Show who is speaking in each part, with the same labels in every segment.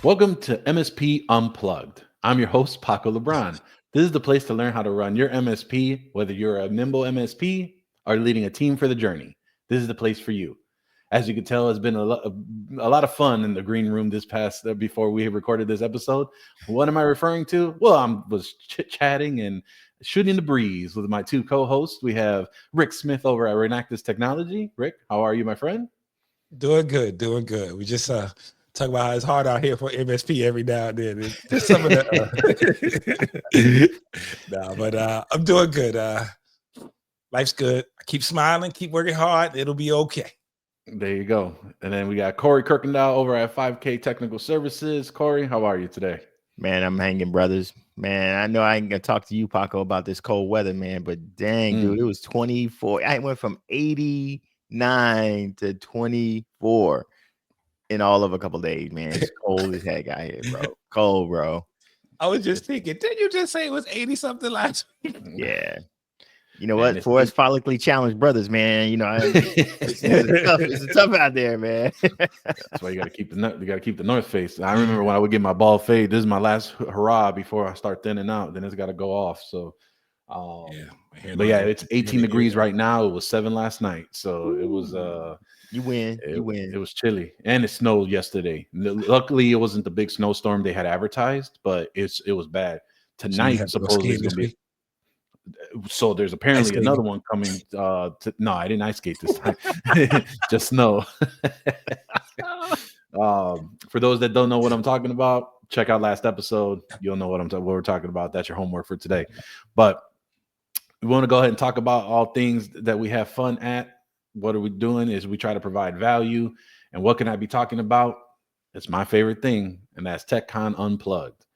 Speaker 1: Welcome to MSP Unplugged. I'm your host, Paco LeBron. This is the place to learn how to run your MSP, whether you're a nimble MSP or leading a team for the journey. This is the place for you. As you can tell, it's been a lot of fun in the green room this past before we recorded this episode. What am I referring to? Well, I was chit-chatting and shooting the breeze with my two co-hosts. We have Rick Smith over at Renactus Technology. Rick, how are you, my friend?
Speaker 2: Doing good, doing good. We just talk about how it's hard out here for MSP every now and then. Just some of the no, but I'm doing good. Life's good. I keep smiling, keep working hard. It'll be okay.
Speaker 1: There you go. And then we got Corey Kirkendall over at 5K Technical Services. Corey, how are you today?
Speaker 3: Man, I'm hanging, brothers. Man, I know I ain't gonna talk to you, Paco, about this cold weather, man. But dang, dude, it was 24. I went from 89 to 24 in all of a couple of days, man. It's cold as heck out here, bro. Cold, bro.
Speaker 2: I was just thinking, didn't you just say it was 80 something last week?
Speaker 3: Yeah. You know what? For us follically challenged brothers, man, you know, it's tough out there, man.
Speaker 1: That's why you gotta keep the North Face. I remember when I would get my ball fade. This is my last hurrah before I start thinning out. Then it's got to go off. So, it's 18 degrees right now. It was 7 last night, so it was.
Speaker 3: You win.
Speaker 1: It was chilly, and it snowed yesterday. Luckily, it wasn't the big snowstorm they had advertised, but it was bad. Tonight, supposedly, it's gonna be. So there's apparently another one coming. No, I didn't ice skate this time. Just snow. For those that don't know what I'm talking about, check out last episode. You'll know what we're talking about. That's your homework for today. But we want to go ahead and talk about all things that we have fun at. What are we doing? Is we try to provide value. And what can I be talking about? It's my favorite thing, and that's TechCon Unplugged.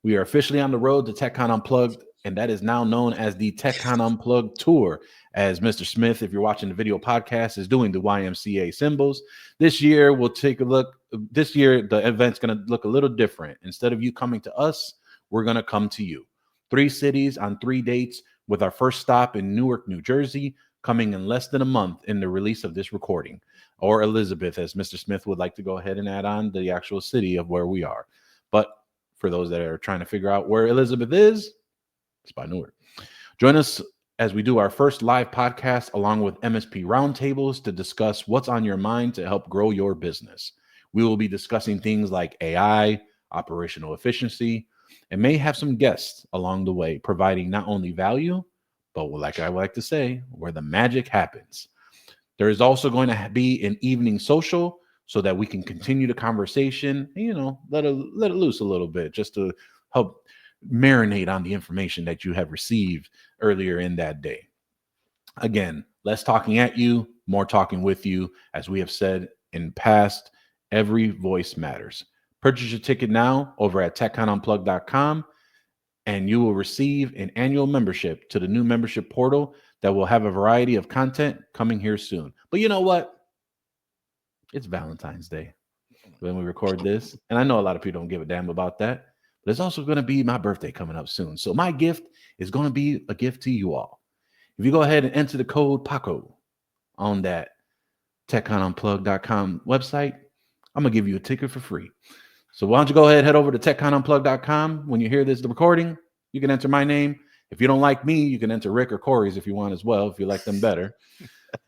Speaker 1: We are officially on the road to TechCon Unplugged, and that is now known as the TechCon Unplugged Tour, as Mr. Smith, if you're watching the video podcast, is doing the YMCA symbols. This year, we'll take a look. This year, the event's going to look a little different. Instead of you coming to us, we're going to come to you. 3 cities on 3 dates, with our first stop in Newark, New Jersey, coming in less than a month in the release of this recording, or Elizabeth, as Mr. Smith would like to go ahead and add on the actual city of where we are. But for those that are trying to figure out where Elizabeth is, it's by Newark. Join us as we do our first live podcast along with MSP roundtables to discuss what's on your mind to help grow your business. We will be discussing things like AI, operational efficiency, and may have some guests along the way, providing not only value, but like I like to say, where the magic happens. There is also going to be an evening social so that we can continue the conversation and, let it loose a little bit, just to help marinate on the information that you have received earlier in that day. Again, less talking at you, more talking with you. As we have said in past, every voice matters. Purchase your ticket now over at techconunplugged.com, and you will receive an annual membership to the new membership portal that will have a variety of content coming here soon. But you know what? It's Valentine's Day when we record this, and I know a lot of people don't give a damn about that. But it's also going to be my birthday coming up soon. So my gift is going to be a gift to you all. If you go ahead and enter the code PACO on that techconunplugged.com website, I'm going to give you a ticket for free. So why don't you go ahead and head over to techconunplugged.com. When you hear this recording, you can enter my name. If you don't like me, you can enter Rick or Corey's if you want as well, if you like them better.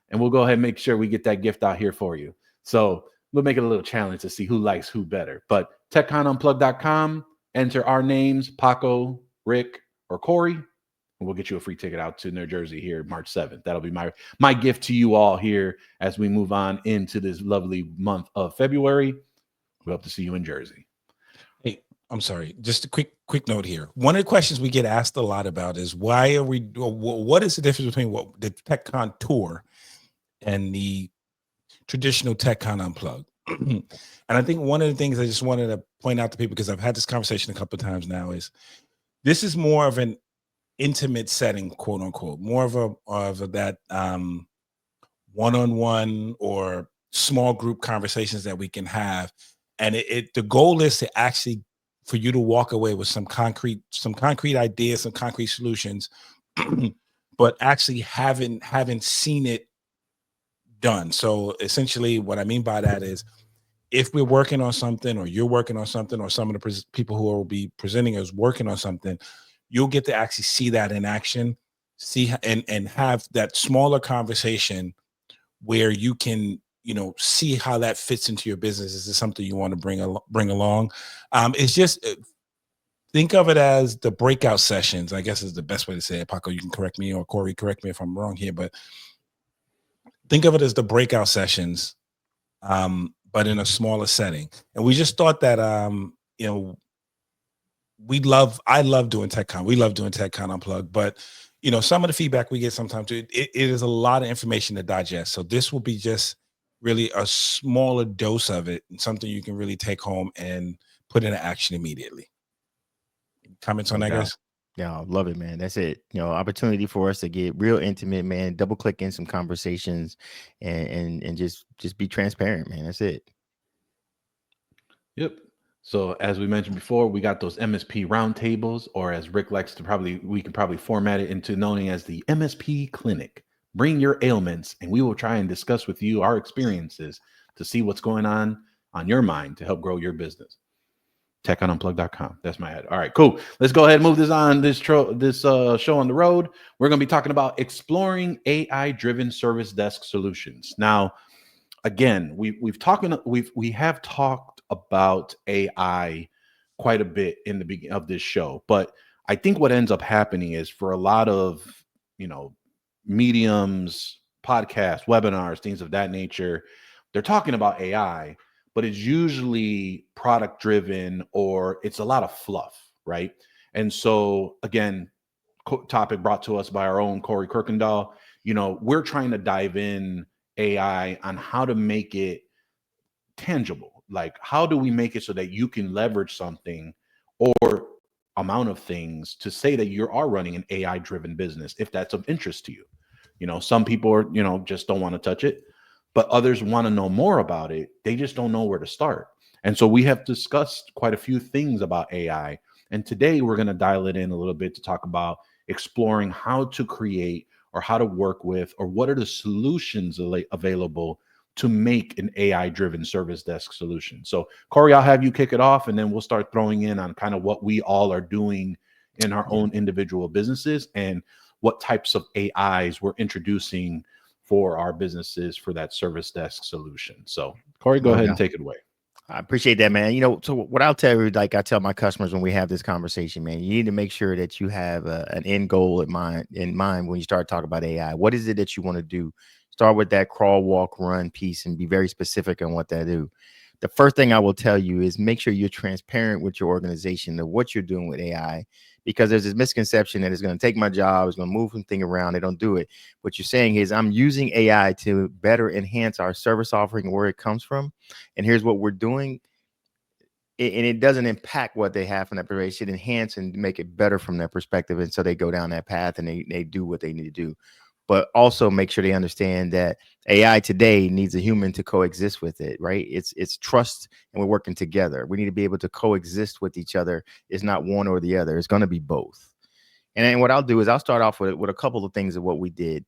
Speaker 1: And we'll go ahead and make sure we get that gift out here for you. So we'll make it a little challenge to see who likes who better. But techconunplugged.com. Enter our names, Paco, Rick, or Corey, and we'll get you a free ticket out to New Jersey here March 7th. That'll be my gift to you all here as we move on into this lovely month of February. We hope to see you in Jersey.
Speaker 2: Hey, I'm sorry. Just a quick note here. One of the questions we get asked a lot about is what is the difference between what the TechCon Tour and the traditional TechCon Unplugged? And I think one of the things I just wanted to point out to people, because I've had this conversation a couple of times now, is this is more of an intimate setting, quote unquote, more of that one-on-one or small group conversations that we can have. And the goal is to actually for you to walk away with some concrete ideas, some concrete solutions, but actually haven't seen it done. So essentially what I mean by that is if we're working on something, or you're working on something, or some of the people who will be presenting is working on something, you'll get to actually see that in action, see and have that smaller conversation where you can, see how that fits into your business. Is this something you want to bring along? It's just think of it as the breakout sessions, I guess is the best way to say it. Paco, you can correct me, or Corey, correct me if I'm wrong here, but think of it as the breakout sessions, but in a smaller setting. And we just thought that, I love doing TechCon. We love doing TechCon Unplugged, but some of the feedback we get sometimes, it is a lot of information to digest. So this will be just really a smaller dose of it, and something you can really take home and put into action immediately. Comments on that, guys?
Speaker 3: Yeah, love it, man. That's it. Opportunity for us to get real intimate, man. Double click in some conversations and just be transparent, man. That's it.
Speaker 1: Yep. So as we mentioned before, we got those MSP roundtables, or as Rick likes to we can probably format it into known as the MSP clinic. Bring your ailments and we will try and discuss with you our experiences to see what's going on your mind to help grow your business. TechOnUnplugged.com. That's my head. All right, cool. Let's go ahead and move this on. This show on the road. We're going to be talking about exploring AI-driven service desk solutions. Now, again, we have talked about AI quite a bit in the beginning of this show, but I think what ends up happening is for a lot of mediums, podcasts, webinars, things of that nature, they're talking about AI, but it's usually product driven, or it's a lot of fluff, right? And so again, topic brought to us by our own Corey Kirkendall. We're trying to dive in AI on how to make it tangible. Like, how do we make it so that you can leverage something or amount of things to say that you are running an AI driven business, if that's of interest to you? Some people are, just don't want to touch it, but others want to know more about it. They just don't know where to start. And so we have discussed quite a few things about AI. And today we're going to dial it in a little bit to talk about exploring how to create, or how to work with, or what are the solutions available to make an AI-driven service desk solution. So Corey, I'll have you kick it off, and then we'll start throwing in on kind of what we all are doing in our own individual businesses, and what types of AIs we're introducing for our businesses for that service desk solution. So Corey, go ahead and take it away.
Speaker 3: I appreciate that, man. So what I'll tell you, like I tell my customers when we have this conversation, man, you need to make sure that you have an end goal in mind when you start talking about AI. What is it that you want to do? Start with that crawl, walk, run piece and be very specific on what that do. The first thing I will tell you is make sure you're transparent with your organization of what you're doing with AI, because there's this misconception that it's going to take my job, it's going to move something around. They don't do it. What you're saying is, I'm using AI to better enhance our service offering, where it comes from. And here's what we're doing. And it doesn't impact what they have from that perspective. It should enhance and make it better from their perspective. And so they go down that path and they do what they need to do. But also make sure they understand that AI today needs a human to coexist with it, right? It's trust, and we're working together. We need to be able to coexist with each other. It's not one or the other. It's going to be both. And then what I'll do is I'll start off with a couple of things of what we did.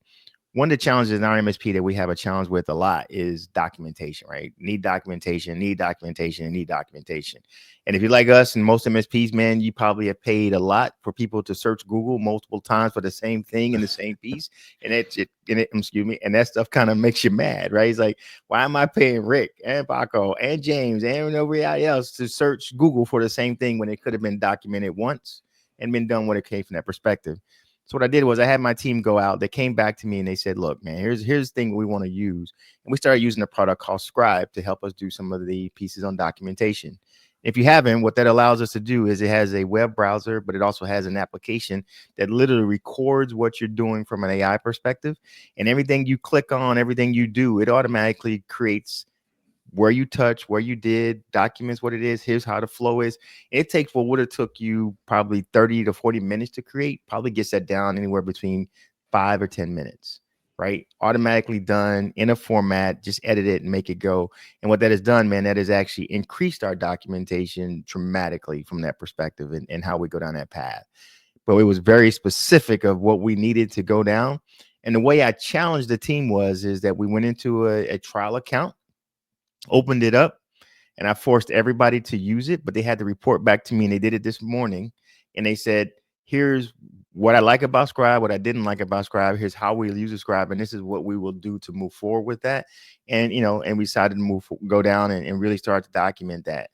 Speaker 3: One of the challenges in our MSP that we have a challenge with a lot is documentation, right? Need documentation. And if you're like us and most MSPs, man, you probably have paid a lot for people to search Google multiple times for the same thing in the same piece. And and that stuff kind of makes you mad, right? It's like, why am I paying Rick and Paco and James and everybody else to search Google for the same thing when it could have been documented once and been done when it came from that perspective? So what I did was I had my team go out. They came back to me and they said, look, man, here's the thing we want to use. And we started using a product called Scribe to help us do some of the pieces on documentation. If you haven't, what that allows us to do is it has a web browser, but it also has an application that literally records what you're doing from an AI perspective. And everything you click on, everything you do, it automatically creates where you touch, where you did, documents what it is, here's how the flow is. It takes what would have took you probably 30 to 40 minutes to create, probably gets that down anywhere between 5 or 10 minutes, right? Automatically done in a format, just edit it and make it go. And what that has done, man, that has actually increased our documentation dramatically from that perspective and how we go down that path. But it was very specific of what we needed to go down. And the way I challenged the team is that we went into a trial account, opened it up. and I forced everybody to use it, but they had to report back to me, and they did it this morning. And they said, here's what I like about Scribe, what I didn't like about Scribe. Here's how we use Scribe, and this is what we will do to move forward with that. And, you know, and we decided to go down and really start to document that.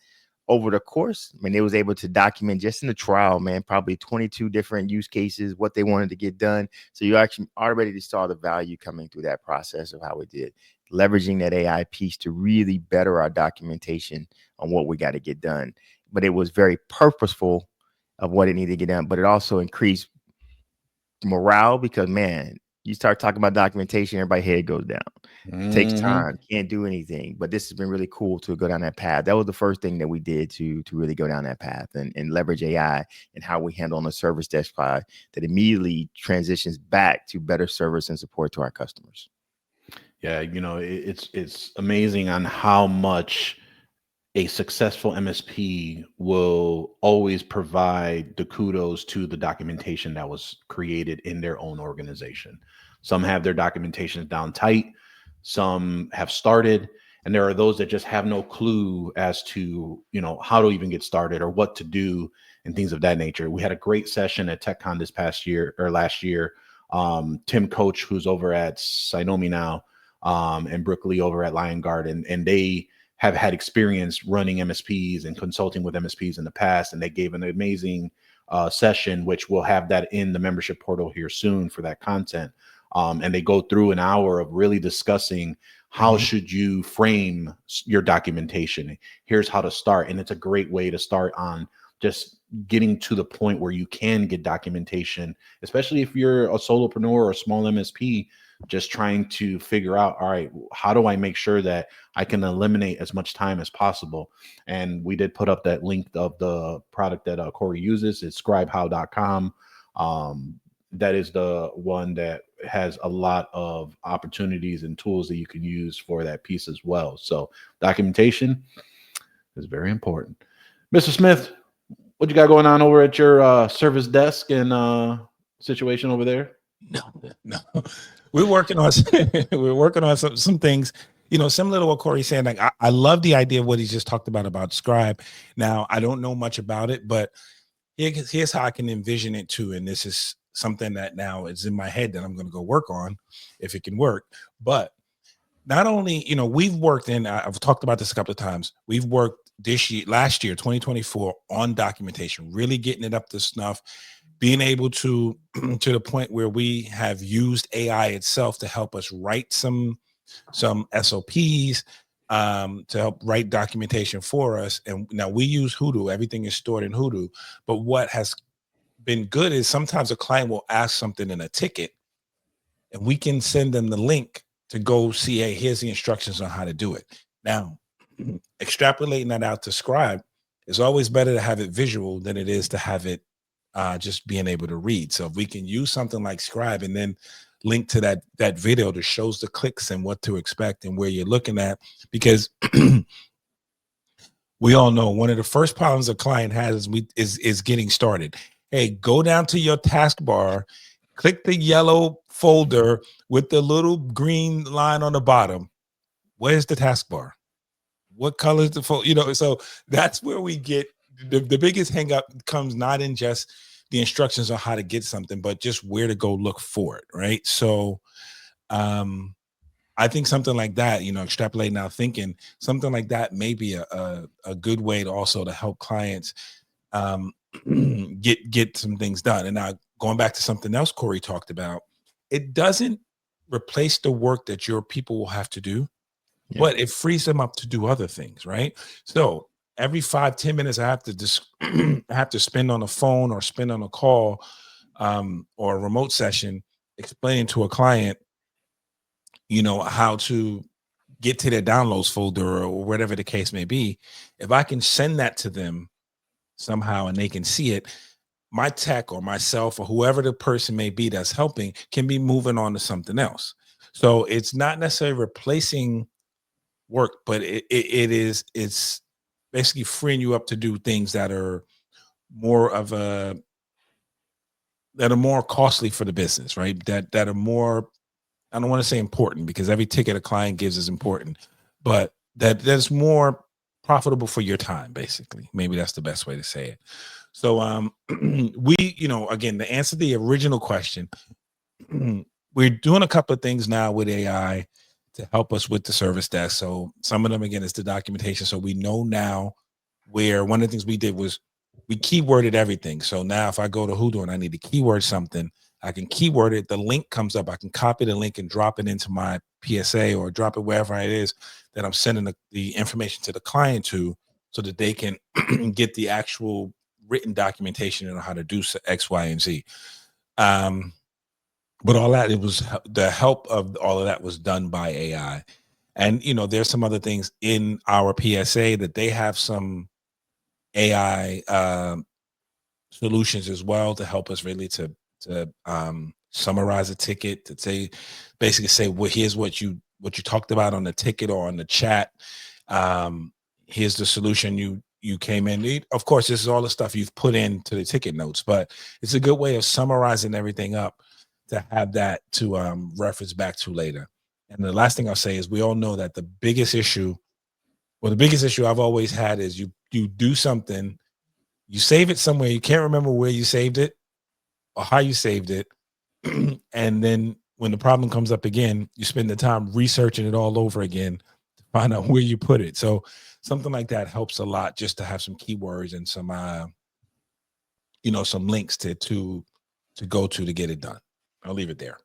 Speaker 3: Over the course, I mean, they was able to document just in the trial, man, probably 22 different use cases, what they wanted to get done. So you actually already saw the value coming through that process of how we did, leveraging that AI piece to really better our documentation on what we got to get done. But it was very purposeful of what it needed to get done, but it also increased morale because, man, you start talking about documentation, everybody's head goes down. Takes time, can't do anything. But this has been really cool to go down that path. That was the first thing that we did to really go down that path and leverage AI and how we handle on the service desk side that immediately transitions back to better service and support to our customers.
Speaker 1: Yeah, you know, it's amazing on how much a successful MSP will always provide the kudos to the documentation that was created in their own organization. Some have their documentation down tight, some have started, and there are those that just have no clue as to, you know, how to even get started or what to do and things of that nature. We had a great session at TechCon this past year or last year. Tim Coach, who's over at Synomi now, and Brooke Lee over at Lion Guard, and they have had experience running MSPs and consulting with MSPs in the past, and they gave an amazing session, which we'll have that in the membership portal here soon for that content. And they go through an hour of really discussing how should you frame your documentation. Here's how to start, and it's a great way to start on just getting to the point where you can get documentation, especially if you're a solopreneur or a small MSP, just trying to figure out, all right, how do I make sure that I can eliminate as much time as possible? And we did put up that link of the product that Corey uses. It's scribehow.com. That is the one that has a lot of opportunities and tools that you can use for that piece as well. So documentation is very important. Mr. Smith, what you got going on over at your service desk and situation over there?
Speaker 2: No. We're working on some things, you know, similar to what Corey's saying. Like I love the idea of what he just talked about Scribe. Now, I don't know much about it, but here's how I can envision it too. And this is something that now is in my head that I'm going to go work on if it can work. But not only, you know, we've worked in, I've talked about this a couple of times. We've worked last year, 2024, on documentation, really getting it up to snuff, being able to the point where we have used AI itself to help us write some SOPs, to help write documentation for us. And now we use Hoodoo. Everything is stored in Hoodoo. But what has been good is sometimes a client will ask something in a ticket, and we can send them the link to go see, hey, here's the instructions on how to do it. Now, extrapolating that out to Scribe is always better to have it visual than it is to have it just being able to read. So if we can use something like Scribe and then link to that video that shows the clicks and what to expect and where you're looking at, because we all know one of the first problems a client has is getting started. Hey, go down to your taskbar, click the yellow folder with the little green line on the bottom. Where's the taskbar? What color is the folder? You know, so that's where we get the biggest hang up comes not in just the instructions on how to get something, but just where to go look for it. Right. So I think something like that, you know, extrapolating out thinking something like that may be a good way to also to help clients get some things done. And now going back to something else Corey talked about, it doesn't replace the work that your people will have to do, but it frees them up to do other things, right? So every 5-10 minutes I have to just I have to spend on a phone or spend on a call or a remote session explaining to a client, you know, how to get to their downloads folder or whatever the case may be. If I can send that to them somehow and they can see it, my tech or myself or whoever the person may be that's helping can be moving on to something else. So it's not necessarily replacing work, but it's basically freeing you up to do things that are more costly for the business, right? That are more, I don't want to say important because every ticket a client gives is important, but that's more profitable for your time, basically. Maybe that's the best way to say it. So we, again, to answer the original question, we're doing a couple of things now with AI to help us with the service desk. So some of them, again, is the documentation. So we know now where one of the things we did was we keyworded everything. So now if I go to Hoodoo and I need to keyword something, I can keyword it. The link comes up. I can copy the link and drop it into my PSA or drop it wherever it is that I'm sending the information to the client to, so that they can get the actual written documentation on how to do X, Y, and Z. But all that, it was the help of all of that was done by AI. And, there's some other things in our PSA that they have some AI solutions as well to help us really to summarize a ticket, to basically say, well, here's what you talked about on the ticket or on the chat. Here's the solution you came in. Of course, this is all the stuff you've put into the ticket notes, but it's a good way of summarizing everything up to have that to reference back to later. And the last thing I'll say is we all know that the biggest issue I've always had is you do something, you save it somewhere, you can't remember where you saved it or how you saved it. And then when the problem comes up again, you spend the time researching it all over again to find out where you put it. So something like that helps a lot, just to have some keywords and some some links to go to get it done. I'll leave it there.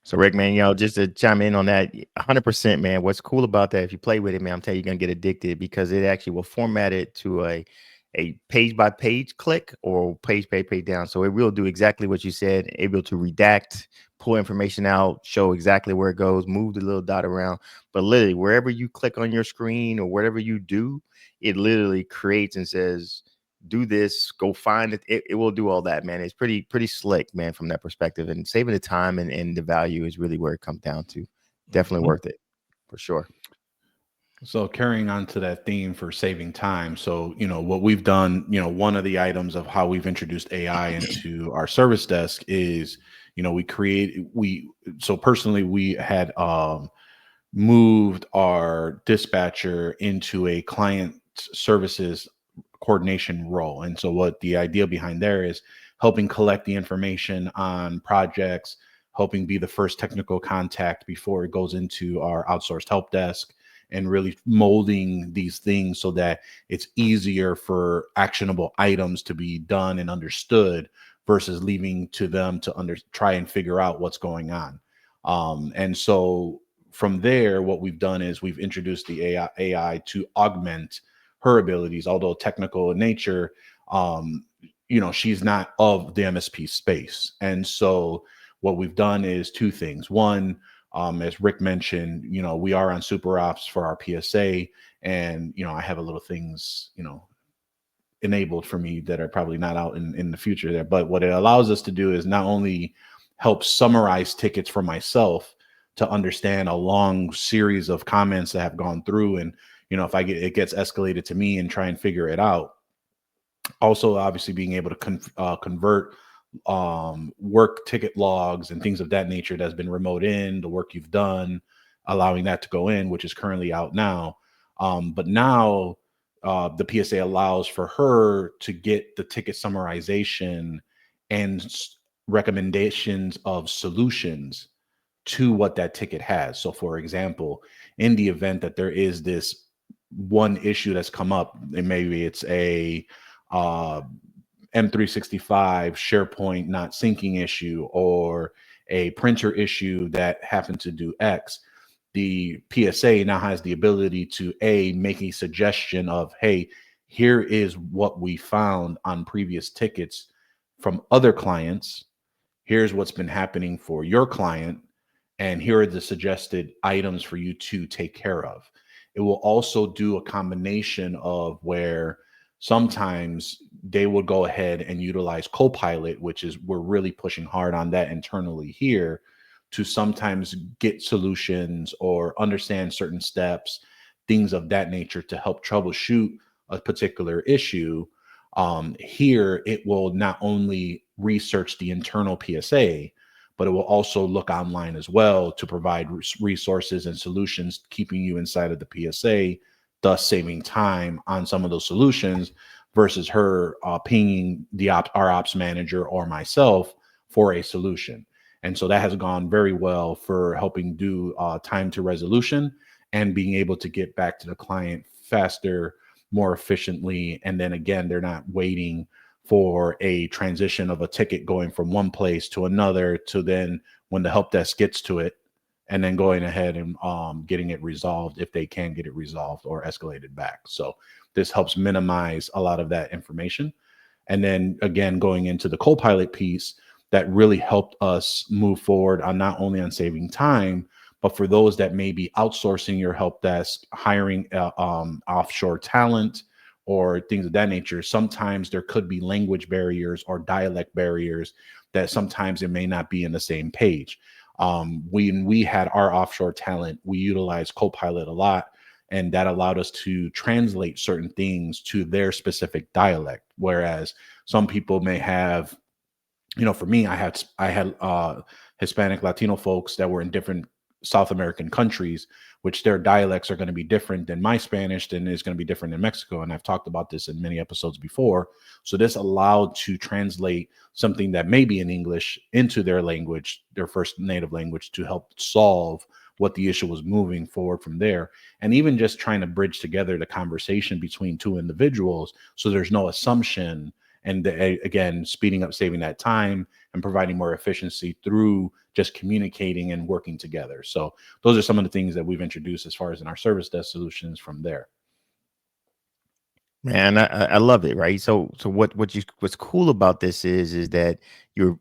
Speaker 3: So Rick, man, just to chime in on that, 100%, man. What's cool about that, if you play with it, man, I'm telling you, you're gonna get addicted, because it actually will format it to a page by page click or page by page down. So it will do exactly what you said, able to redact, pull information out, show exactly where it goes, move the little dot around. But literally, wherever you click on your screen or whatever you do, it literally creates and says, do this, go find it. It will do all that, man. It's pretty slick, man, from that perspective. And saving the time and the value is really where it comes down to. Definitely worth it, for sure.
Speaker 1: So carrying on to that theme for saving time. So, what we've done, one of the items of how we've introduced AI into our service desk is, so personally, we had moved our dispatcher into a client services coordination role. And so what the idea behind there is helping collect the information on projects, helping be the first technical contact before it goes into our outsourced help desk, and really molding these things so that it's easier for actionable items to be done and understood versus leaving to them to try and figure out what's going on. And so from there, what we've done is we've introduced the AI to augment her abilities, although technical in nature. She's not of the MSP space. And so what we've done is two things. One, as Rick mentioned, we are on super ops for our PSA, and, I have a little things, enabled for me that are probably not out in the future there. But what it allows us to do is not only help summarize tickets for myself to understand a long series of comments that have gone through, and, if it gets escalated to me and try and figure it out. Also, obviously being able to convert work ticket logs and things of that nature that's been remote in, the work you've done, allowing that to go in, which is currently out now. But now the PSA allows for her to get the ticket summarization and recommendations of solutions to what that ticket has. So for example, in the event that there is this one issue that's come up, and maybe it's a M365 SharePoint not syncing issue, or a printer issue that happened to do X, the PSA now has the ability to make a suggestion of, hey, here is what we found on previous tickets from other clients. Here's what's been happening for your client, and here are the suggested items for you to take care of. It will also do a combination of where sometimes they will go ahead and utilize Copilot, which is, we're really pushing hard on that internally here, to sometimes get solutions or understand certain steps, things of that nature, to help troubleshoot a particular issue. Here, it will not only research the internal PSA, but it will also look online as well to provide resources and solutions, keeping you inside of the PSA thus saving time on some of those solutions versus her pinging our ops manager or myself for a solution. And so that has gone very well for helping do time to resolution and being able to get back to the client faster, more efficiently. And then again, they're not waiting for a transition of a ticket going from one place to another to then when the help desk gets to it, and then going ahead and getting it resolved if they can get it resolved or escalated back. So this helps minimize a lot of that information. And then again, going into the Copilot piece, that really helped us move forward on not only on saving time, but for those that may be outsourcing your help desk, hiring offshore talent or things of that nature. Sometimes there could be language barriers or dialect barriers that sometimes it may not be in the same page. When we had our offshore talent, we utilized Copilot a lot, and that allowed us to translate certain things to their specific dialect. Whereas some people may have, for me, I had Hispanic Latino folks that were in different South American countries, which their dialects are going to be different than my Spanish, and is going to be different in Mexico. And I've talked about this in many episodes before. So this allowed to translate something that may be in English into their language, their first native language, to help solve what the issue was moving forward from there. And even just trying to bridge together the conversation between two individuals so there's no assumption. And again, speeding up, saving that time and providing more efficiency through just communicating and working together. So those are some of the things that we've introduced as far as in our service desk solutions from there.
Speaker 3: Man, I love it, right? So what's cool about this is that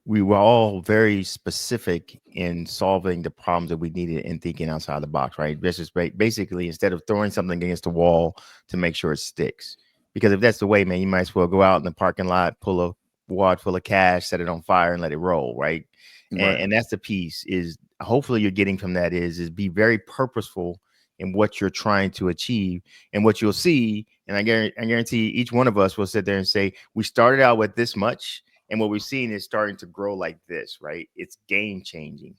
Speaker 3: we were all very specific in solving the problems that we needed and thinking outside the box, right? This is basically, instead of throwing something against the wall to make sure it sticks. Because if that's the way, man, you might as well go out in the parking lot, pull a wad full of cash, set it on fire, and let it roll, right? And that's the piece, is hopefully you're getting from that is be very purposeful in what you're trying to achieve. And what you'll see, and I guarantee each one of us will sit there and say, we started out with this much, and what we've seen is starting to grow like this, right? It's game changing.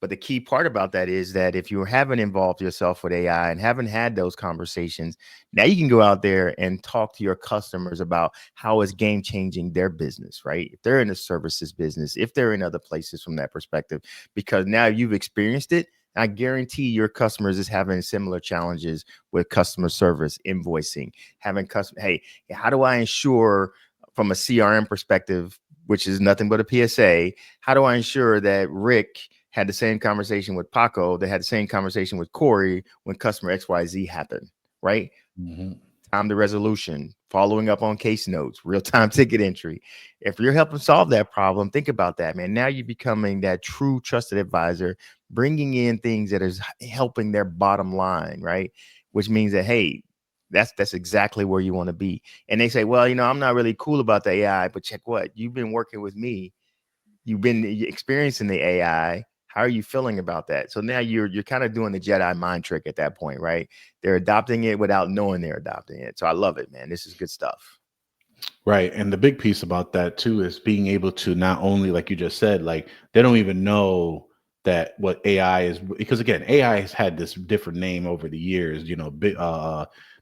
Speaker 3: But the key part about that is that if you haven't involved yourself with AI and haven't had those conversations, now you can go out there and talk to your customers about how it's game changing their business, right? If they're in the services business, if they're in other places from that perspective, because now you've experienced it. I guarantee your customers is having similar challenges with customer service, invoicing, having hey, how do I ensure from a CRM perspective, which is nothing but a PSA, how do I ensure that Rick had the same conversation with Paco, that had the same conversation with Corey when customer XYZ happened, right?
Speaker 1: Mm-hmm.
Speaker 3: Time to resolution, following up on case notes, real-time ticket entry. If you're helping solve that problem, think about that, man. Now you're becoming that true trusted advisor, bringing in things that is helping their bottom line, right? Which means that, hey, that's exactly where you want to be. And they say, well, I'm not really cool about the AI, but check what? You've been working with me. You've been experiencing the AI. How are you feeling about that? So now you're kind of doing the Jedi mind trick at that point, right? They're adopting it without knowing they're adopting it. So I love it, man. This is good stuff.
Speaker 1: Right. And the big piece about that too is being able to not only, like you just said, like they don't even know that what AI is, because again, AI has had this different name over the years,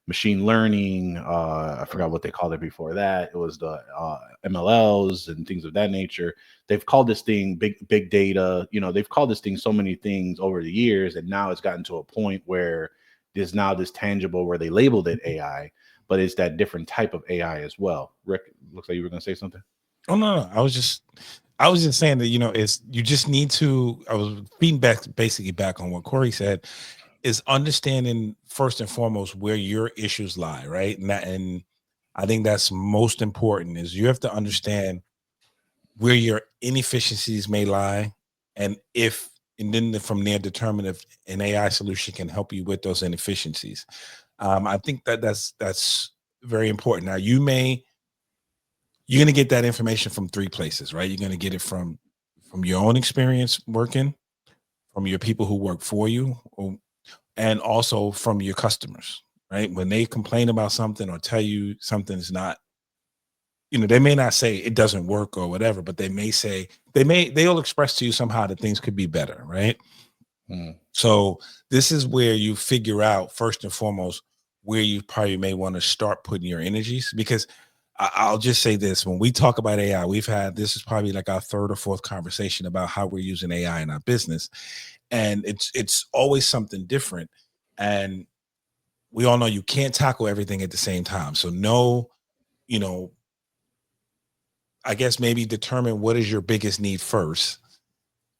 Speaker 1: machine learning. I forgot what they called it before that. It was the MLLs and things of that nature. They've called this thing big data. They've called this thing so many things over the years, and now it's gotten to a point where there's now this tangible where they labeled it AI, but it's that different type of AI as well. Rick, looks like you were going to say something.
Speaker 2: Oh no, I was just saying that it's you just need to. I was feeding basically back on what Corey said, is understanding first and foremost where your issues lie, right? And I think that's most important, is you have to understand where your inefficiencies may lie, and then from there determine if an AI solution can help you with those inefficiencies. I think that's very important. Now you're going to get that information from three places, right? You're going to get it from your own experience working, from your people who work for you, and also from your customers, right? When they complain about something or tell you something is not, they may not say it doesn't work or whatever, but they may say, they'll express to you somehow that things could be better, right? So this is where you figure out first and foremost, where you probably may want to start putting your energies. Because I'll just say this: when we talk about AI, this is probably like our third or fourth conversation about how we're using AI in our business, and it's always something different. And we all know you can't tackle everything at the same time. So I guess maybe determine what is your biggest need first.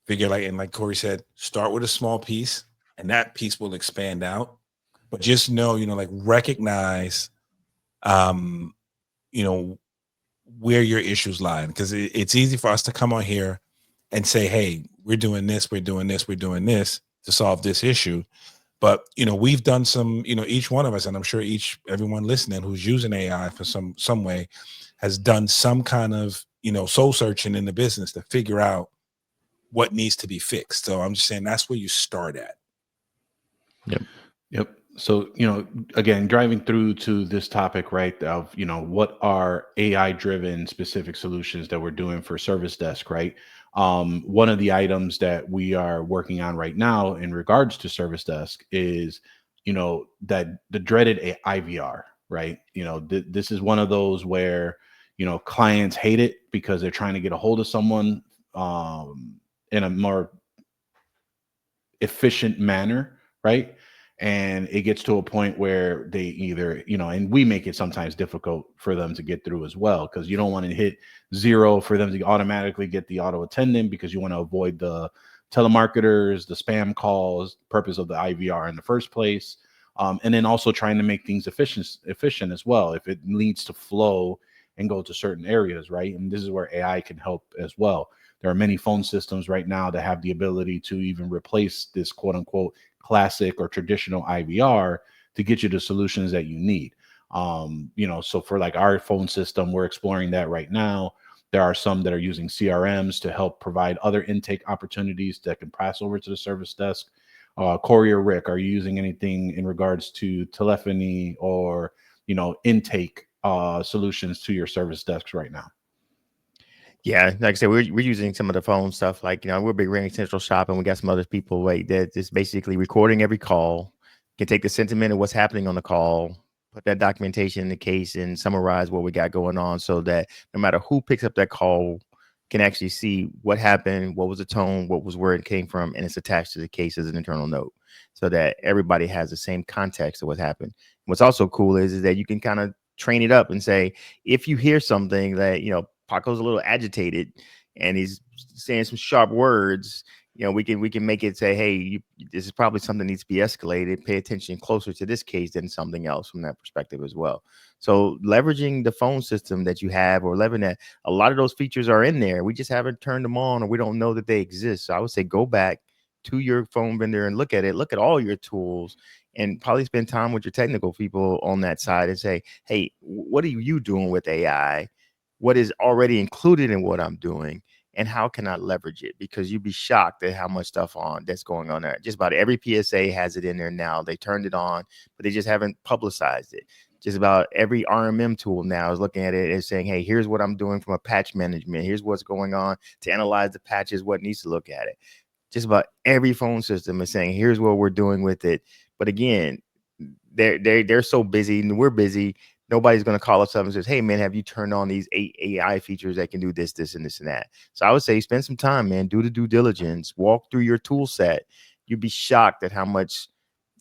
Speaker 2: Figure like Corey said, start with a small piece, and that piece will expand out. But just know, recognize, where your issues lie, because it's easy for us to come on here and say, hey, we're doing this, we're doing this, we're doing this to solve this issue. But we've done some, each one of us, and I'm sure everyone listening who's using AI for some way has done some kind of soul searching in the business to figure out what needs to be fixed. So I'm just saying that's where you start at.
Speaker 1: Yep. So, again, driving through to this topic, right, of, what are AI driven specific solutions that we're doing for service desk, right? One of the items that we are working on right now in regards to service desk is, that the dreaded IVR, right? This is one of those where, clients hate it because they're trying to get a hold of someone in a more efficient manner, right? And it gets to a point where they either, and we make it sometimes difficult for them to get through as well, because you don't want to hit 0 for them to automatically get the auto attendant, because you want to avoid the telemarketers, the spam calls, purpose of the IVR in the first place. And then also trying to make things efficient as well, if it needs to flow and go to certain areas, right? And this is where AI can help as well. There are many phone systems right now that have the ability to even replace this quote unquote classic or traditional IVR to get you the solutions that you need. So for like our phone system, we're exploring that right now. There are some that are using CRMs to help provide other intake opportunities that can pass over to the service desk. Corey or Rick, are you using anything in regards to telephony or, intake solutions to your service desks right now?
Speaker 3: Yeah, like I said, we're using some of the phone stuff. Like, we're big Ring Central Shop, and we got some other people that just basically recording every call, can take the sentiment of what's happening on the call, put that documentation in the case, and summarize what we got going on, so that no matter who picks up that call can actually see what happened, what was the tone, what was where it came from, and it's attached to the case as an internal note, so that everybody has the same context of what happened. What's also cool is that you can kind of train it up and say, if you hear something that, Paco's a little agitated and he's saying some sharp words, we can make it say, hey, this is probably something that needs to be escalated. Pay attention closer to this case than something else from that perspective as well. So leveraging the phone system that you have, or leveraging that, a lot of those features are in there. We just haven't turned them on, or we don't know that they exist. So I would say go back to your phone vendor and look at all your tools, and probably spend time with your technical people on that side and say, hey, what are you doing with AI? What is already included in what I'm doing, and how can I leverage it? Because you'd be shocked at how much stuff that's going on there. Just about every PSA has it in there now. They turned it on, but they just haven't publicized it. Just about every RMM tool now is looking at it and saying, hey, here's what I'm doing from a patch management. Here's what's going on to analyze the patches, what needs to look at it. Just about every phone system is saying, here's what we're doing with it. But again, they're so busy, and we're busy. Nobody's going to call us up and says, hey, man, have you turned on these 8 AI features that can do this, this, and this, and that? So I would say spend some time, man. Do the due diligence. Walk through your tool set. You'd be shocked at how much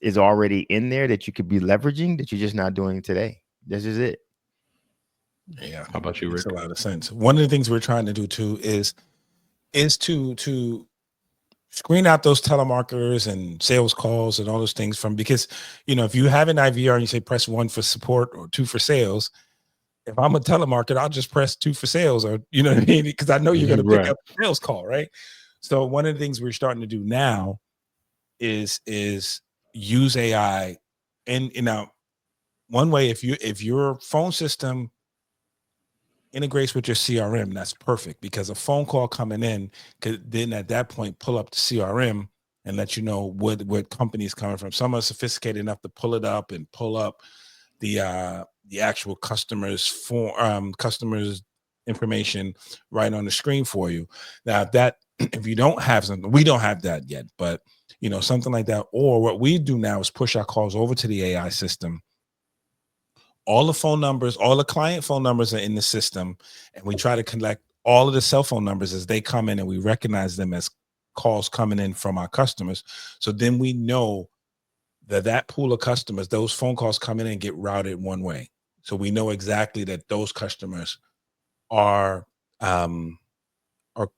Speaker 3: is already in there that you could be leveraging that you're just not doing today. This is it.
Speaker 2: Yeah.
Speaker 1: How about you, Rick?
Speaker 2: Makes a lot of sense. One of the things we're trying to do too is to screen out those telemarketers and sales calls and all those things because, if you have an IVR and you say press 1 for support or 2 for sales, if I'm a telemarketer, I'll just press 2 for sales, or, you know what I mean? Because I know you're going to pick up the sales call, right? So one of the things we're starting to do now is use AI. And, one way, if your phone system integrates with your CRM, that's perfect, because a phone call coming in could then at that point pull up the CRM and let you know what company is coming from. Some are sophisticated enough to pull it up and pull up the actual customers information right on the screen for you. Now that if you don't have something, we don't have that yet, but something like that, or what we do now is push our calls over to the AI system all the phone numbers, all the client phone numbers are in the system, and we try to collect all of the cell phone numbers as they come in, and we recognize them as calls coming in from our customers. So then we know that pool of customers, those phone calls coming in get routed one way. So we know exactly that those customers are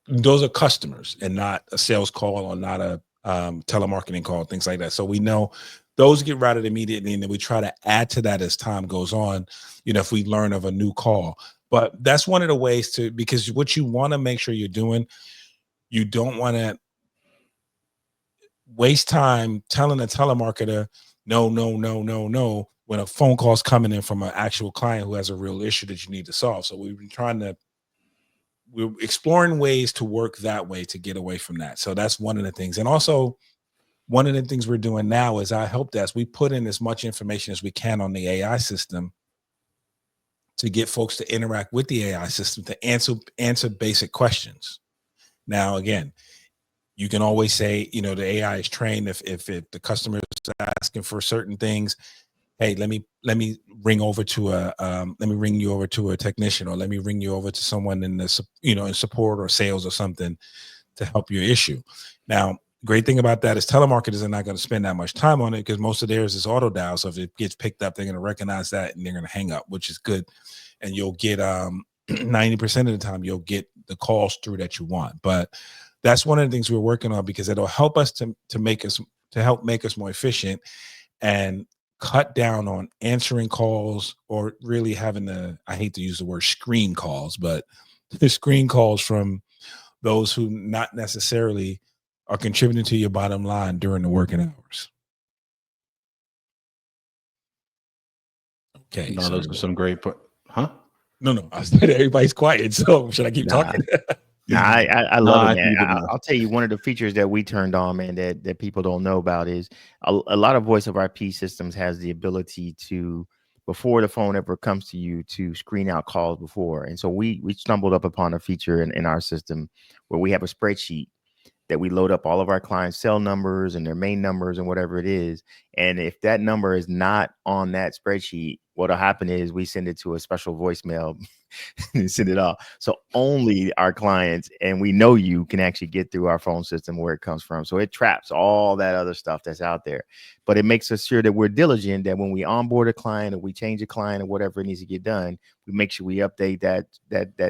Speaker 2: those are customers and not a sales call or not a telemarketing call, things like that. So we know those get routed immediately, and then we try to add to that as time goes on, if we learn of a new call. But that's one of the ways to, because what you want to make sure you're doing, you don't want to waste time telling a telemarketer no when a phone call's coming in from an actual client who has a real issue that you need to solve. So we're exploring ways to work that way to get away from that. So that's one of the things. And also, one of the things we're doing now is our help desk. We put in as much information as we can on the AI system to get folks to interact with the AI system to answer basic questions. Now, again, you can always say, the AI is trained. If the customer is asking for certain things, hey, let me ring over to let me ring you over to a technician, or let me ring you over to someone in the in support or sales or something to help your issue. Now, great thing about that is telemarketers are not going to spend that much time on it, because most of theirs is auto dial. So if it gets picked up, they're going to recognize that and they're going to hang up, which is good. And you'll get 90% of the time you'll get the calls through that you want. But that's one of the things we're working on, because it'll help us to make us more efficient and cut down on answering calls, or really having I hate to use the word screen calls, but the screen calls from those who not necessarily are contributing to your bottom line during the working hours. Okay.
Speaker 1: No, those are some great
Speaker 2: No, I said everybody's quiet. So should I keep talking?
Speaker 3: I love it, man. I'll tell you, one of the features that we turned on, man, that people don't know about is a lot of voice over IP systems has the ability to, before the phone ever comes to you, to screen out calls before. And so we stumbled up upon a feature in our system where we have a spreadsheet that we load up all of our clients' cell numbers and their main numbers and whatever it is. And if that number is not on that spreadsheet, what'll happen is we send it to a special voicemail and send it off. So only our clients, and we know you, can actually get through our phone system where it comes from. So it traps all that other stuff that's out there. But it makes us sure that we're diligent, that when we onboard a client or we change a client or whatever needs to get done, we make sure we update that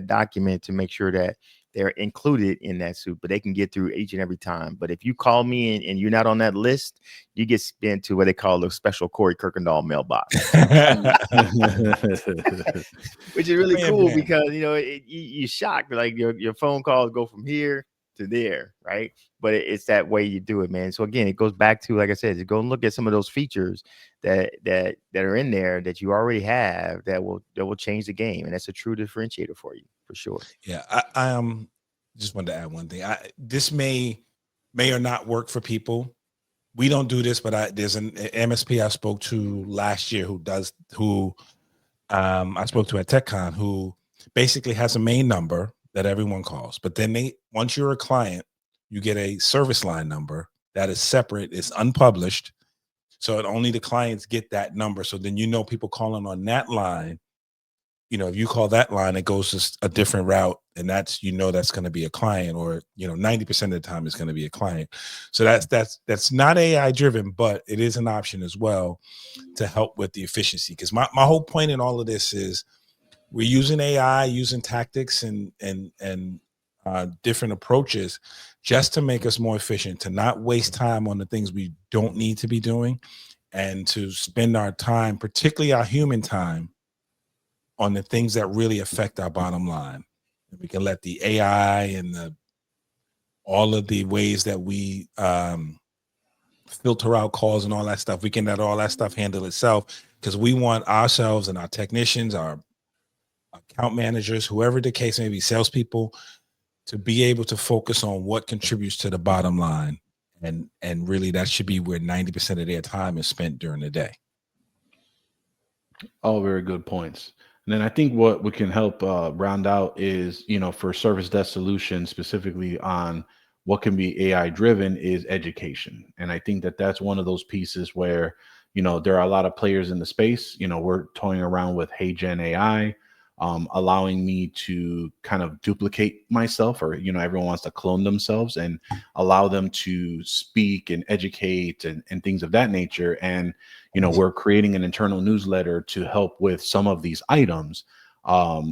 Speaker 3: document to make sure that they're included in that suit, but they can get through each and every time. But if you call me and you're not on that list, you get sent to what they call the special Corey Kirkendall mailbox, which is really cool, because you're shocked, like your phone calls go from here to there, right? But it's that way you do it, man. So again, it goes back to, like I said, to go and look at some of those features that are in there that you already have that will change the game, and that's a true differentiator for you, for sure.
Speaker 2: Yeah, I just wanted to add one thing. This may or not work for people. We don't do this, but there's an MSP I spoke to last year who I spoke to at TechCon, who basically has a main number that everyone calls, but then once you're a client, you get a service line number that is separate. It's unpublished, so only the clients get that number. So then people calling on that line. If you call that line, it goes to a different route, and that's going to be a client, or 90% of the time it's going to be a client. So that's not AI driven, but it is an option as well to help with the efficiency. Because my whole point in all of this is we're using AI, using tactics and different approaches just to make us more efficient, to not waste time on the things we don't need to be doing, and to spend our time, particularly our human time, on the things that really affect our bottom line. And we can let the AI and all of the ways that we filter out calls and all that stuff, we can let all that stuff handle itself, because we want ourselves and our technicians, our account managers, whoever the case may be, salespeople, to be able to focus on what contributes to the bottom line. And really that should be where 90% of their time is spent during the day.
Speaker 1: All very good points. And then I think what we can help round out is, for service desk solutions, specifically on what can be AI driven, is education. And I think that that's one of those pieces where, there are a lot of players in the space. We're toying around with HeyGen AI, allowing me to kind of duplicate myself, or everyone wants to clone themselves and allow them to speak and educate and things of that nature. And we're creating an internal newsletter to help with some of these items,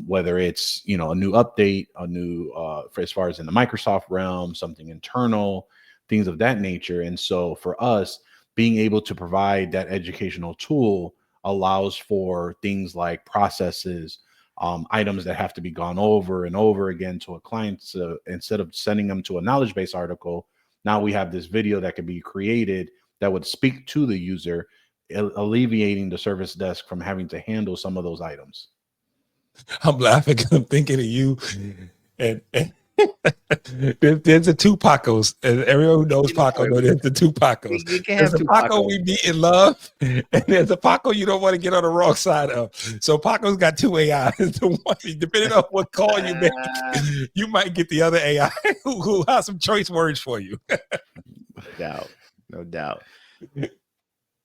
Speaker 1: whether it's a new update, a new for as far as in the Microsoft realm, something internal, things of that nature. And so for us, being able to provide that educational tool allows for things like processes, items that have to be gone over and over again to a client. So instead of sending them to a knowledge base article, now we have this video that can be created that would speak to the user, alleviating the service desk from having to handle some of those items.
Speaker 2: I'm laughing because I'm thinking of you, and there's the two Pacos, and everyone who knows Paco knows there's the two Pacos. There's the Paco we meet in love, and there's a Paco you don't want to get on the wrong side of. So Paco's got two AIs. The one, depending on what call you make, you might get the other AI who has some choice words for you.
Speaker 3: No doubt.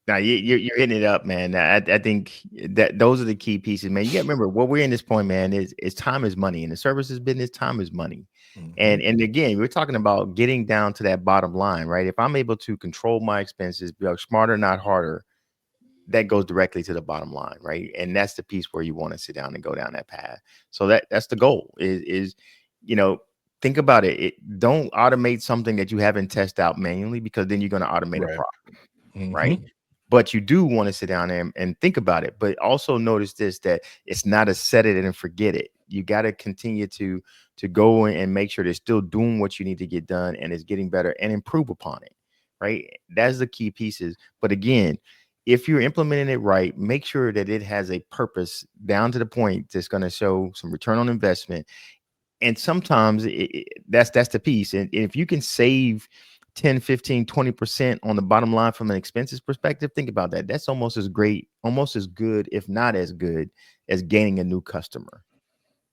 Speaker 3: Now you're hitting it up, man. I think that those are the key pieces, man. You got to remember what we're in this point, man, is time is money. In the services business, time is money. Mm-hmm. And again, we're talking about getting down to that bottom line, right? If I'm able to control my expenses, be smarter, not harder, that goes directly to the bottom line, right? And that's the piece where you want to sit down and go down that path. So that's the goal is think about it. Don't automate something that you haven't tested out manually, because then you're going to automate a problem,
Speaker 2: mm-hmm.
Speaker 3: right? But you do want to sit down there and think about it. But also notice this, that it's not a set it and forget it. You got to continue to go in and make sure they're still doing what you need to get done and it's getting better and improve upon it, right? That's the key pieces. But again, if you're implementing it right, make sure that it has a purpose down to the point that's going to show some return on investment. And sometimes that's the piece. And if you can save 10, 15, 20% on the bottom line from an expenses perspective, think about that. That's almost as great, almost as good, if not as good as gaining a new customer,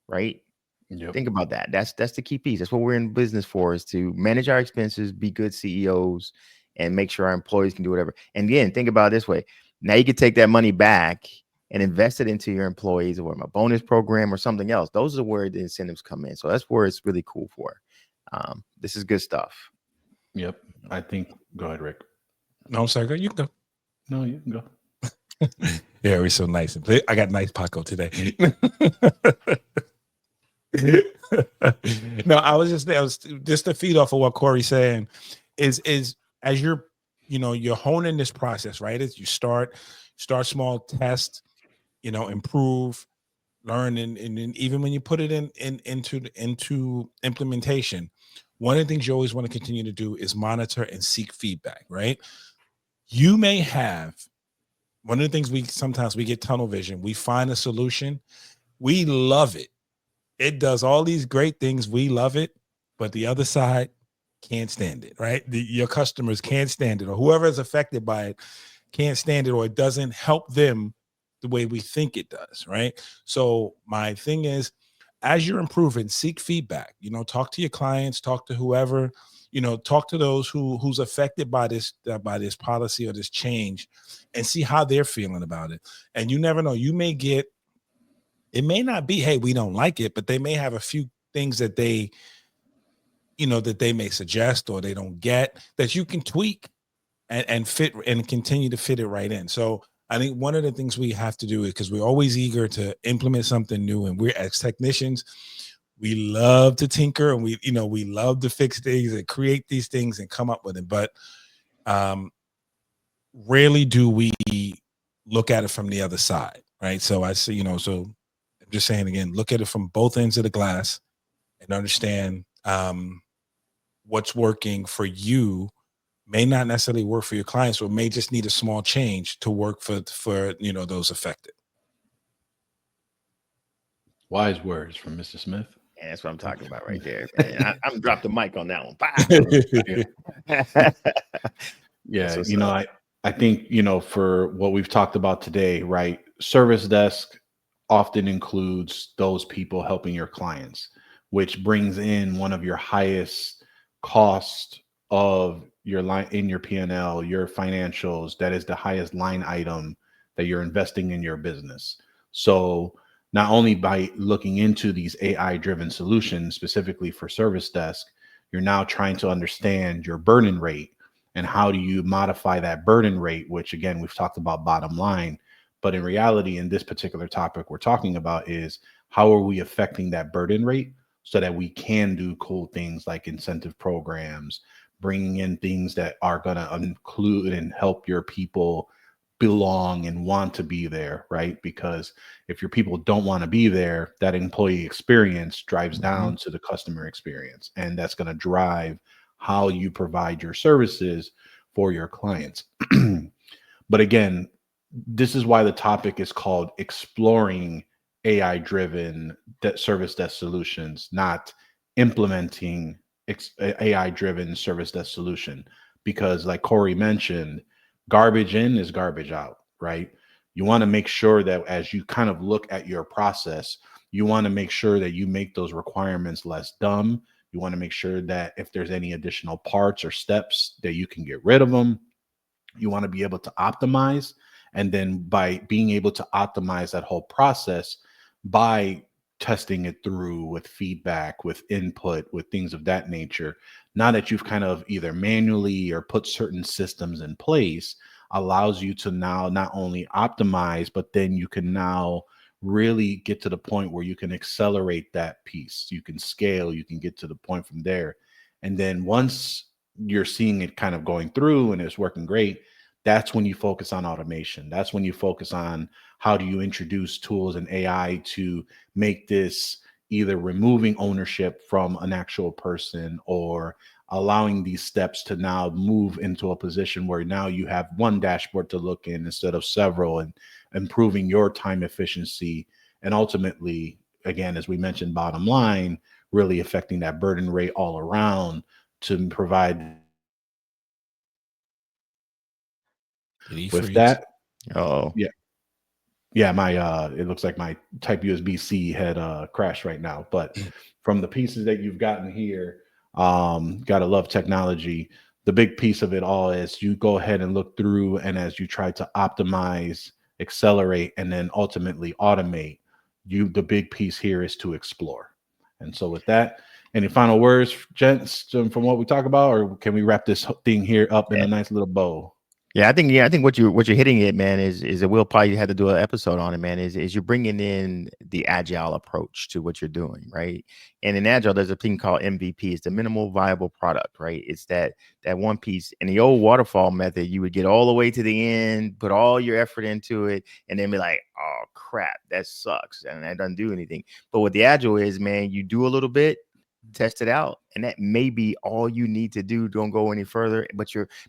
Speaker 3: right?
Speaker 1: Yep.
Speaker 3: Think about that. That's the key piece. That's what we're in business for, is to manage our expenses, be good CEOs, and make sure our employees can do whatever. And again, think about it this way. Now you can take that money back and invest it into your employees, or a bonus program or something else. Those are where the incentives come in. So that's where it's really cool for. This is good stuff.
Speaker 1: Yep. I think, go ahead, Rick.
Speaker 2: No, I'm sorry. You can go.
Speaker 1: No, you can go.
Speaker 2: Yeah, we're so nice. I got nice Paco today. No, I was just to feed off of what Corey's saying is as you're honing this process, right? As you start small, test, improve, learn, and even when you put it into implementation, one of the things you always want to continue to do is monitor and seek feedback, right? You may have one of the things sometimes we get tunnel vision. We find a solution. We love it. It does all these great things. We love it, but the other side can't stand it, right? Your customers can't stand it, or whoever is affected by it can't stand it, or it doesn't help them the way we think it does, right? So my thing is, as you're improving, seek feedback. Talk to your clients, talk to whoever, talk to those who's affected by this policy or this change, and see how they're feeling about it. And you never know. It may not be, hey, we don't like it, but they may have a few things that they may suggest or they don't get that you can tweak and fit and continue to fit it right in. So I think one of the things we have to do is, because we're always eager to implement something new, and we're, as technicians, we love to tinker, and we love to fix things and create these things and come up with it. But rarely do we look at it from the other side, right? So I see, so I'm just saying again, look at it from both ends of the glass and understand what's working for you may not necessarily work for your clients, or may just need a small change to work for those affected.
Speaker 1: Wise words from Mr. Smith.
Speaker 3: And that's what I'm talking about right there, man. I'm dropped the mic on that one.
Speaker 1: Yeah, I think, for what we've talked about today, right? Service desk often includes those people helping your clients, which brings in one of your highest cost of your line in your P&L, your financials, that is the highest line item that you're investing in your business. So not only by looking into these AI driven solutions specifically for service desk, you're now trying to understand your burden rate and how do you modify that burden rate, which again, we've talked about bottom line. But in reality, in this particular topic we're talking about is how are we affecting that burden rate so that we can do cool things like incentive programs, bringing in things that are going to include and help your people belong and want to be there, right? Because if your people don't want to be there, that employee experience drives down to the customer experience, and that's going to drive how you provide your services for your clients. But again, this is why the topic is called exploring AI driven service desk solutions, not implementing AI driven service desk solution. Because, like Corey mentioned, garbage in is garbage out, right? You want to make sure that as you kind of look at your process, you want to make sure that you make those requirements less dumb. You want to make sure that if there's any additional parts or steps that you can get rid of them. You want to be able to optimize. And then by being able to optimize that whole process by testing it through with feedback, with input, with things of that nature, now that you've kind of either manually or put certain systems in place, allows you to now not only optimize, but then you can now really get to the point where you can accelerate that piece. You can scale, you can get to the point from there. And then once you're seeing it kind of going through and it's working great, that's when you focus on automation. That's when you focus on how do you introduce tools and AI to make this either removing ownership from an actual person or allowing these steps to now move into a position where now you have one dashboard to look in instead of several, and improving your time efficiency. And ultimately, again, as we mentioned, bottom line, really affecting that burden rate all around to provide. With that, yeah, my it looks like my Type USB-C had crashed right now. But from the pieces that you've gotten here, gotta love technology. The big piece of it all is you go ahead and look through, and as you try to optimize, accelerate, and then ultimately automate, the big piece here is to explore. And so with that, any final words, gents, from what we talk about, or can we wrap this thing here up in a nice little bow?
Speaker 3: I think what you're hitting it, man, is that we'll probably have to do an episode on it, man. Is you're bringing in the agile approach to what you're doing, right? And in agile, there's a thing called MVP. It's the minimal viable product, right? It's that one piece. In the old waterfall method, you would get all the way to the end, put all your effort into it, and then be like, oh crap, that sucks, and that doesn't do anything. But what the agile is, man, you do a little bit, test it out, and that may be all you need to do. Don't go any further,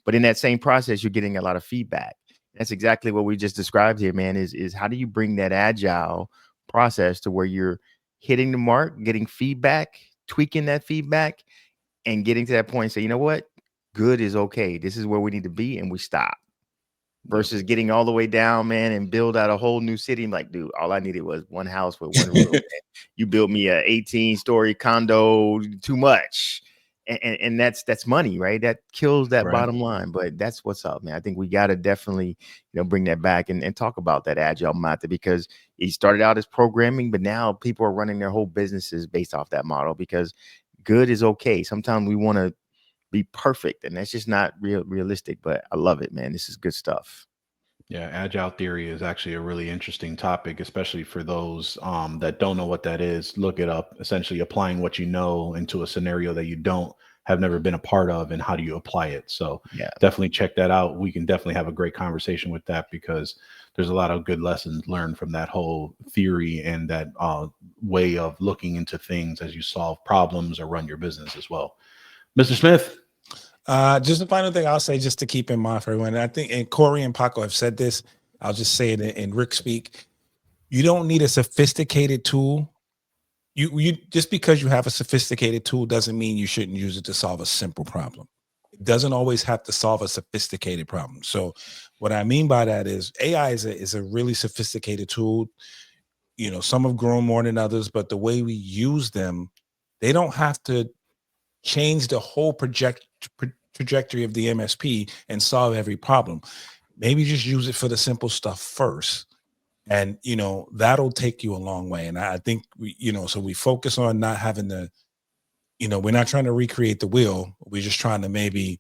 Speaker 3: but in that same process you're getting a lot of feedback. That's exactly what we just described here, man. Is how do you bring that agile process to where you're hitting the mark, getting feedback, tweaking that feedback, and getting to that point and say, you know what, good is okay, this is where we need to be, and we stop. Versus getting all the way down, man, and build out a whole new city. I'm like, dude, all I needed was one house with one room. You built me a 18-story condo, too much. And that's money, right? That kills that bottom line. But that's what's up, man. I think we got to definitely, bring that back and talk about that agile method, because it started out as programming, but now people are running their whole businesses based off that model, because good is okay. Sometimes we want to be perfect, and that's just not realistic. But I love it, man. This is good stuff.
Speaker 1: Yeah, agile theory is actually a really interesting topic, especially for those that don't know what that is. Look it up. Essentially applying what you know into a scenario that you have never been a part of, and how do you apply it. So yeah, definitely check that out. We can definitely have a great conversation with that, because there's a lot of good lessons learned from that whole theory and that way of looking into things as you solve problems or run your business as well. Mr. Smith?
Speaker 2: Just the final thing I'll say, just to keep in mind for everyone, I think, and Corey and Paco have said this, I'll just say it in Rick speak. You don't need a sophisticated tool. You just because you have a sophisticated tool doesn't mean you shouldn't use it to solve a simple problem. It doesn't always have to solve a sophisticated problem. So what I mean by that is AI is a really sophisticated tool. Some have grown more than others, but the way we use them, they don't have to change the whole trajectory of the MSP and solve every problem. Maybe just use it for the simple stuff first. And, that'll take you a long way. And I think, so we focus on not having to, we're not trying to recreate the wheel. We're just trying to maybe,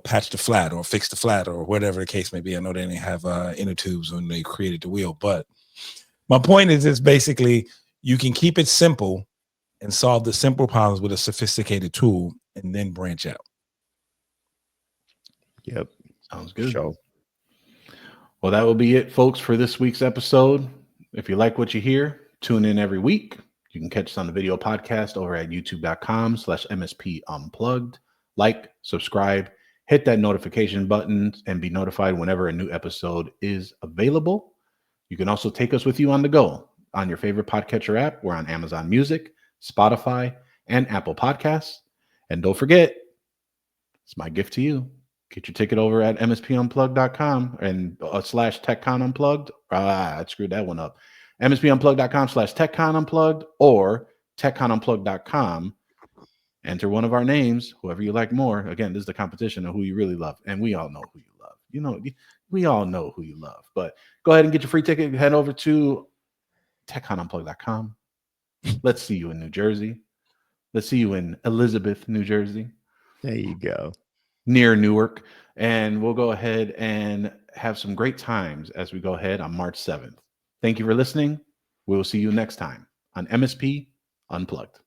Speaker 2: patch the flat or fix the flat or whatever the case may be. I know they didn't have inner tubes when they created the wheel, but my point is basically you can keep it simple and solve the simple problems with a sophisticated tool and then branch out.
Speaker 3: Yep.
Speaker 1: Sounds good.
Speaker 3: Sure.
Speaker 1: Well, that will be it, folks, for this week's episode. If you like what you hear, tune in every week. You can catch us on the video podcast over at youtube.com/MSP Unplugged. Like, subscribe, hit that notification button, and be notified whenever a new episode is available. You can also take us with you on the go on your favorite podcatcher app. We're on Amazon Music, Spotify, and Apple Podcasts. And don't forget, it's my gift to you. Get your ticket over at MSPUnplugged.com and /TechCon Unplugged. I screwed that one up. MSPUnplugged.com/TechCon Unplugged or TechConUnplugged.com. Enter one of our names, whoever you like more. Again, this is the competition of who you really love. And we all know who you love. We all know who you love. But go ahead and get your free ticket. Head over to TechConUnplugged.com. Let's see you in New Jersey. Let's see you in Elizabeth, New Jersey.
Speaker 3: There you go.
Speaker 1: Near Newark. And we'll go ahead and have some great times as we go ahead on March 7th. Thank you for listening. We will see you next time on MSP Unplugged.